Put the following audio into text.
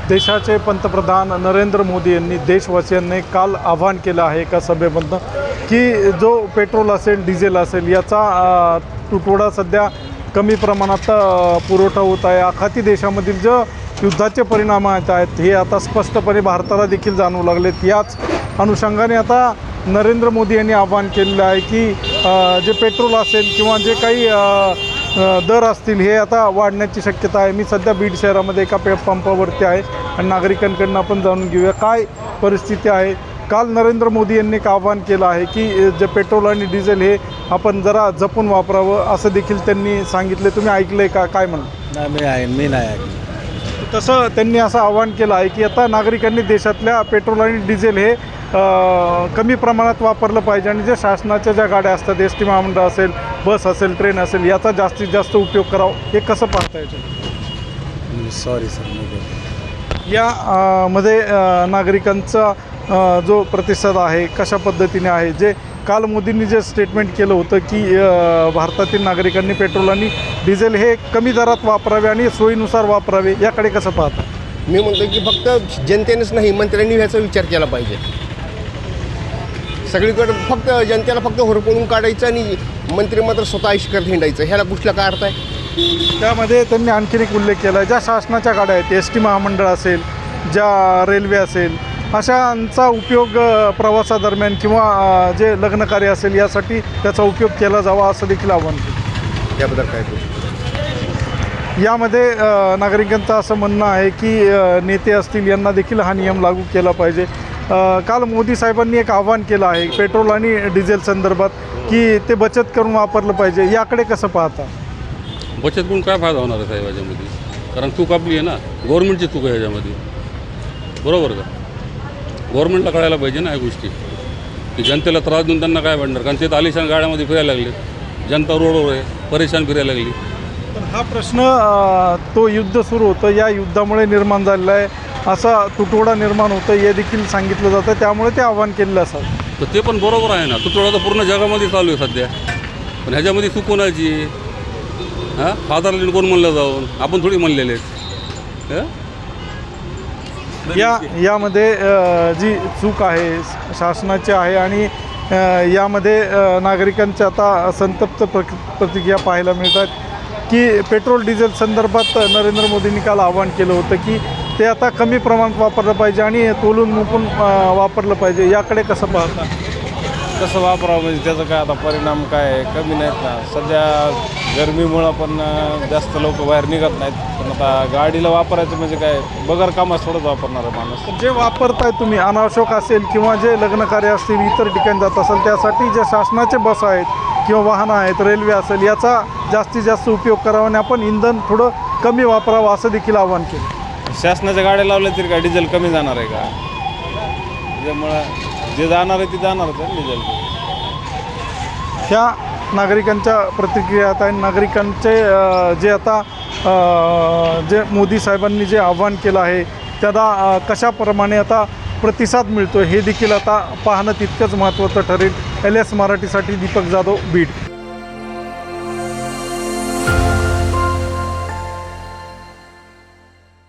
देशाचे पंतप्रधान नरेंद्र मोदी यांनी देशवासियांनी काल आवाहन केलं आहे एका सभेमधनं की जो पेट्रोल असेल डिझेल असेल याचा तुटवडा सध्या कमी प्रमाणात पुरवठा होत आहे। आखाती देशामधील जो युद्धाचे परिणाम आहेत हे आता स्पष्टपणे भारताला देखील जाणवू लागलेत। याच अनुषंगाने आता नरेंद्र मोदी यांनी आवाहन केलेलं आहे की जे पेट्रोल असेल किंवा जे काही दर असतील हे आता वाढण्याची शक्यता आहे। मी सध्या बीड शहरामध्ये एका पंपावरती आहे आणि नागरिकांकडून आपण जाणून घेऊया काय परिस्थिती आहे। काल नरेंद्र मोदी यांनी एक आवाहन केलं आहे की जे पेट्रोल आणि डिझेल हे आपण जरा जपून वापरावं असं देखील त्यांनी सांगितले। तुम्ही ऐकलंय का? काय म्हणा? मी नाही ऐकलं तसं त्यांनी असं आवाहन केलं आहे की आता नागरिकांनी देशातल्या पेट्रोल आणि डिझेल हे कमी प्रमाणात वापरलं पाहिजे आणि जे शासनाच्या ज्या गाड्या असतात एस टी महामंडळ असेल, बस असेल, ट्रेन असेल याचा जास्तीत जास्त उपयोग करावा। हे कसं पाहता येतं? Sorry sir. या मध्ये नागरिकांचा जो प्रतिसाद आहे कशा पद्धतीने आहे? जे काल मोदींनी जे स्टेटमेंट केलं होतं की भारतातील नागरिकांनी पेट्रोल आणि डिझेल हे कमी दरात वापरावे आणि सोयीनुसार वापरावे, याकडे कसं पाहता? मी म्हणतो की फक्त जनतेनेच नाही मंत्र्यांनी ह्याचा विचार केला पाहिजे। सगळीकडे फक्त जनतेला फक्त होरपळून काढायचं आणि मंत्री मात्र स्वतः आयुष्य करत हिंडायचं, ह्याला कुठला काय अर्थ आहे? त्यामध्ये त्यांनी आणखीन एक उल्लेख केला आहे ज्या शासनाच्या गाड्या आहेत एस टी महामंडळ असेल, ज्या रेल्वे असेल अशांचा उपयोग प्रवासादरम्यान किंवा जे लग्नकार्य असेल यासाठी त्याचा उपयोग केला जावा असं देखील आव्हान केलं। त्याबद्दल काय? यामध्ये नागरिकांचं असं म्हणणं आहे की नेते असतील यांना देखील हा नियम लागू केला पाहिजे। काल मोदी साहेबांनी एक आवाहन केलं आहे पेट्रोल आणि डिझेल संदर्भात की ते बचत करून वापरलं पाहिजे, याकडे कसं पाहता? बचत करून काय फायदा होणार आहे साहेब याच्यामध्ये? कारण चूक आपली आहे ना, गव्हर्नमेंटची चूक आहे याच्यामध्ये, बरोबर का? गव्हर्नमेंटला कळायला पाहिजे ना या गोष्टी की जनतेला त्रास देऊन त्यांना काय वाटणार? कारण ते आलिशान गाड्यामध्ये फिरायला लागले, जनता रोडवर आहे, परेशान फिरायला लागली। पण हा प्रश्न तो युद्ध सुरू होतं या युद्धामुळे निर्माण झालेला आहे, असा तुटवडा निर्माण होतं हे देखील सांगितलं जातं, त्यामुळे ते आव्हान केलेलं असावं। तर ते पण बरोबर आहे ना, तुटवडा तर पूर्ण जगामध्ये चालू आहे सध्या, पण ह्याच्यामध्ये चूक कोणाची? हां, फादरला कोण म्हणलं जाऊन? आपण थोडी म्हणलेले आहेत। यामध्ये जी चूक आहे शासनाची आहे आणि यामध्ये नागरिकांच्या आता संतप्त प्रतिक्रिया पाहायला मिळतात की पेट्रोल डिझेल संदर्भात नरेंद्र मोदींनी काल आवाहन केलं होतं की ते आता कमी प्रमाणात वापरलं पाहिजे आणि तोलून मुकून वापरलं पाहिजे, याकडे कसं पाहता? कसं वापरावं म्हणजे त्याचा काय आता परिणाम काय आहे? कमी नाहीत ना सध्या गरमीमुळं, पण जास्त लोक बाहेर निघत नाहीत। पण आता गाडीला वापरायचं म्हणजे काय बगर कामास थोडंच वापरणार आहे माणूस। जे वापरताय तुम्ही अनावश्यक असेल किंवा जे लग्नकार्य असतील इतर ठिकाणी जात असेल त्यासाठी जे शासनाचे बस आहेत किंवा वाहनं आहेत, रेल्वे असेल याचा जास्तीत जास्त उपयोग करावा आणि आपण इंधन थोडं कमी वापरावं असं देखील आवाहन केलं। शासनाच्या गाड्या लावल्या तरी काय डिझेल कमी जाणार आहे का? त्यामुळं जे जाणार आहे ते जाणारच आहे डिझेल। ह्या नागरिकांच्या प्रतिक्रिया आता नागरिकांचे जे आता जे मोदी साहेबांनी जे आव्हान केलं आहे त्याला कशाप्रमाणे आता प्रतिसाद मिळतो हे देखील आता पाहणं तितकंच महत्त्वाचं ठरेल। LS मराठीसाठी दीपक जाधव, बीड।